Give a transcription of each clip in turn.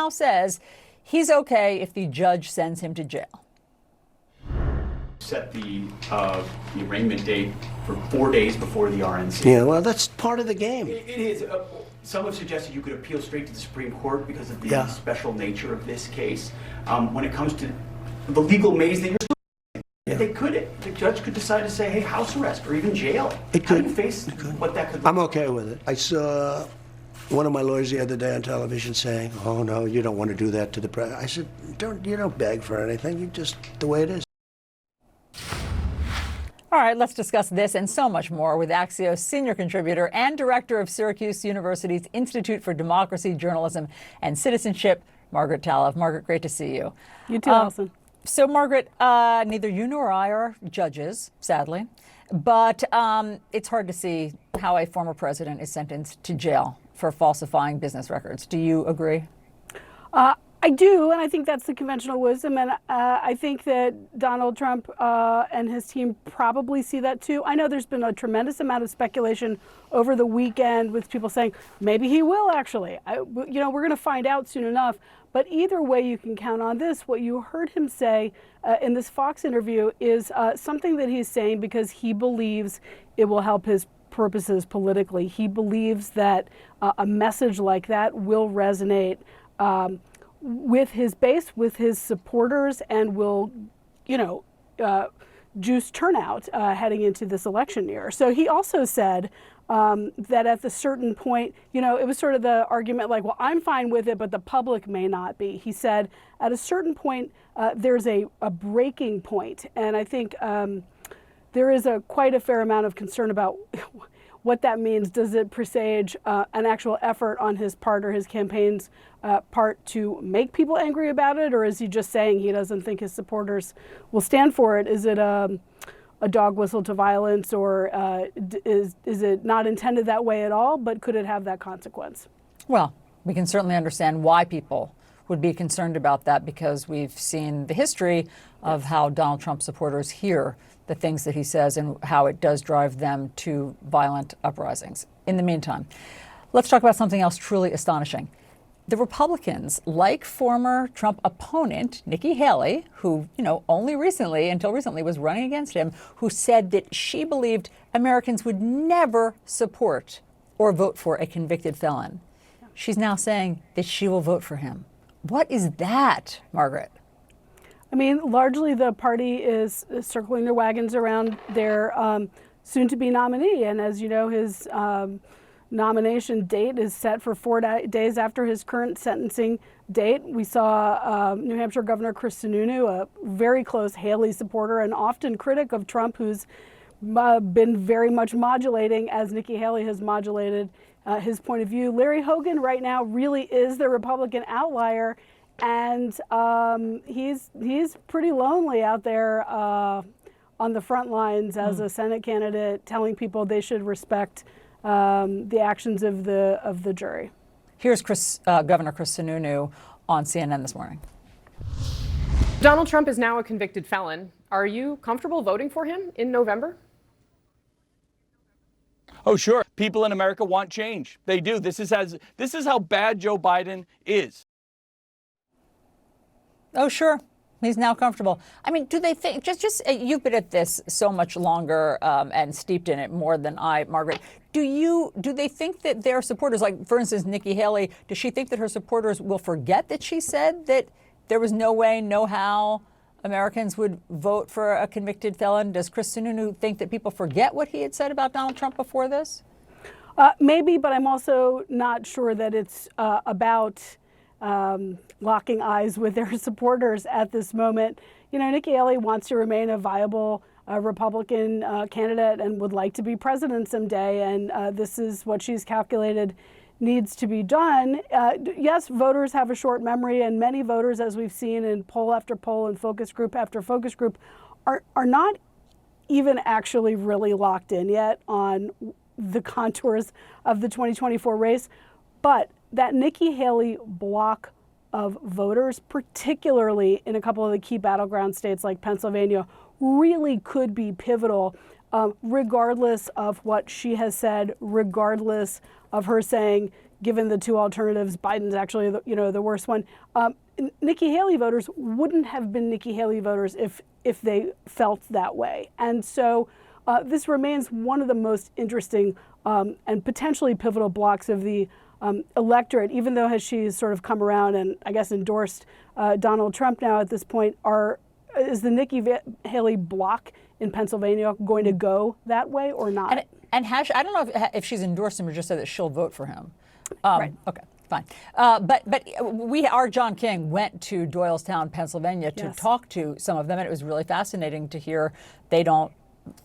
now says he's okay if the judge sends him to jail. Set the arraignment date for 4 days before the RNC. Yeah, well, that's part of the game. It is. Some have suggested you could appeal straight to the Supreme Court because of the special nature of this case. When it comes to the legal maze that you're the judge could decide to say, hey, house arrest or even jail. How do you face what that could look I'm okay with it. I saw one of my lawyers the other day on television saying, oh, no, you don't want to do that to the president. I said, you don't beg for anything. You just, the way it is. All right, let's discuss this and so much more with Axios senior contributor and director of Syracuse University's Institute for Democracy, Journalism, and Citizenship, Margaret Talev. Margaret, great to see you. You too, Allison. So, Margaret, neither you nor I are judges, sadly, but it's hard to see how a former president is sentenced to jail for falsifying business records. Do you agree? I do, and I think that's the conventional wisdom, and I think that Donald Trump and his team probably see that too. I know there's been a tremendous amount of speculation over the weekend with people saying maybe he will actually. We're going to find out soon enough. But either way, you can count on this. What you heard him say in this Fox interview is something that he's saying because he believes it will help his purposes politically. He believes that a message like that will resonate with his base, with his supporters, and will, juice turnout heading into this election year. So he also said that at the certain point, it was sort of the argument like, well, I'm fine with it, but the public may not be. He said at a certain point, there's a breaking point. And I think there is quite a fair amount of concern about what that means. Does it presage an actual effort on his part or his campaign's part to make people angry about it? Or is he just saying he doesn't think his supporters will stand for it? Is it a dog whistle to violence, or is it not intended that way at all, but could it have that consequence? Well, we can certainly understand why people would be concerned about that, because we've seen the history of how Donald Trump supporters hear the things that he says and how it does drive them to violent uprisings. In the meantime, let's talk about something else truly astonishing. The Republicans, like former Trump opponent Nikki Haley, who, only recently, until recently, was running against him, who said that she believed Americans would never support or vote for a convicted felon. She's now saying that she will vote for him. What is that, Margaret? I mean, largely the party is circling their wagons around their soon-to-be nominee. And as you know, his nomination date is set for 4 days after his current sentencing date. We saw New Hampshire Governor Chris Sununu, a very close Haley supporter and often critic of Trump, who's been very much modulating, as Nikki Haley has modulated his point of view. Larry Hogan right now really is the Republican outlier, and he's pretty lonely out there on the front lines as a Senate candidate, telling people they should respect the actions of the jury. Here's Governor Chris Sununu on CNN this morning. Donald Trump is now a convicted felon. Are you comfortable voting for him in November? Oh, sure. People in America want change. They do. This is how bad Joe Biden is. Oh, sure. He's now comfortable. I mean, do they think, just you've been at this so much longer and steeped in it more than I, Margaret. Do they think that their supporters, like, for instance, Nikki Haley, does she think that her supporters will forget that she said that there was no way, no how Americans would vote for a convicted felon? Does Chris Sununu think that people forget what he had said about Donald Trump before this? Maybe, but I'm also not sure that it's about locking eyes with their supporters at this moment. Nikki Haley wants to remain a viable Republican candidate and would like to be president someday, and this is what she's calculated needs to be done. Yes, voters have a short memory, and many voters, as we've seen in poll after poll and focus group after focus group, are not even actually really locked in yet on the contours of the 2024 race. But that Nikki Haley block of voters, particularly in a couple of the key battleground states like Pennsylvania, really could be pivotal, regardless of what she has said, regardless of her saying, given the two alternatives, Biden's actually the worst one. Nikki Haley voters wouldn't have been Nikki Haley voters if they felt that way. And so this remains one of the most interesting and potentially pivotal blocks of the electorate, even though she's sort of come around and I guess endorsed Donald Trump now at this point. Is the Nikki Haley block in Pennsylvania going to go that way or not? And I don't know if she's endorsed him or just said that she'll vote for him. Right. Okay, fine. But our John King went to Doylestown, Pennsylvania to talk to some of them, and it was really fascinating to hear they don't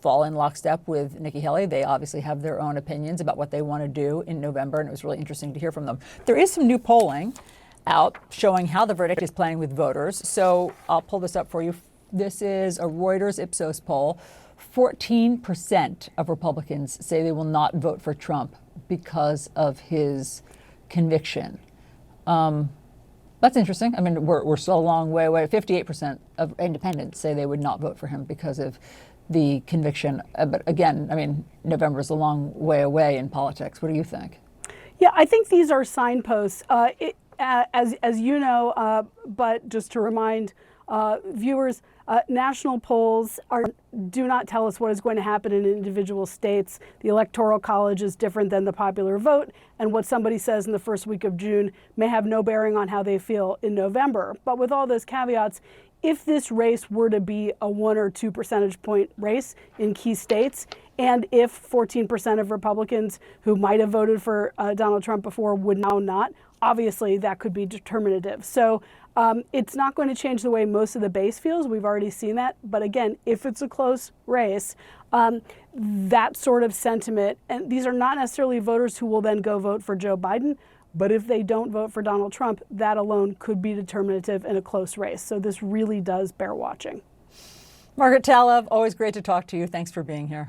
fall in lockstep with Nikki Haley. They obviously have their own opinions about what they want to do in November, and it was really interesting to hear from them. There is some new polling out showing how the verdict is playing with voters. So I'll pull this up for you. This is a Reuters Ipsos poll. 14% of Republicans say they will not vote for Trump because of his conviction. That's interesting. I mean, we're still a long way away. 58% of independents say they would not vote for him because of the conviction. But again, I mean, November is a long way away in politics. What do you think? Yeah, I think these are signposts. As you know, but just to remind viewers, national polls do not tell us what is going to happen in individual states. The Electoral College is different than the popular vote, and what somebody says in the first week of June may have no bearing on how they feel in November. But with all those caveats, if this race were to be a 1 or 2 percentage point race in key states, and if 14% of Republicans who might have voted for Donald Trump before would now not, obviously that could be determinative. So it's not going to change the way most of the base feels. We've already seen that. But again, if it's a close race, that sort of sentiment, and these are not necessarily voters who will then go vote for Joe Biden, but if they don't vote for Donald Trump, that alone could be determinative in a close race. So this really does bear watching. Margaret Talev, always great to talk to you. Thanks for being here.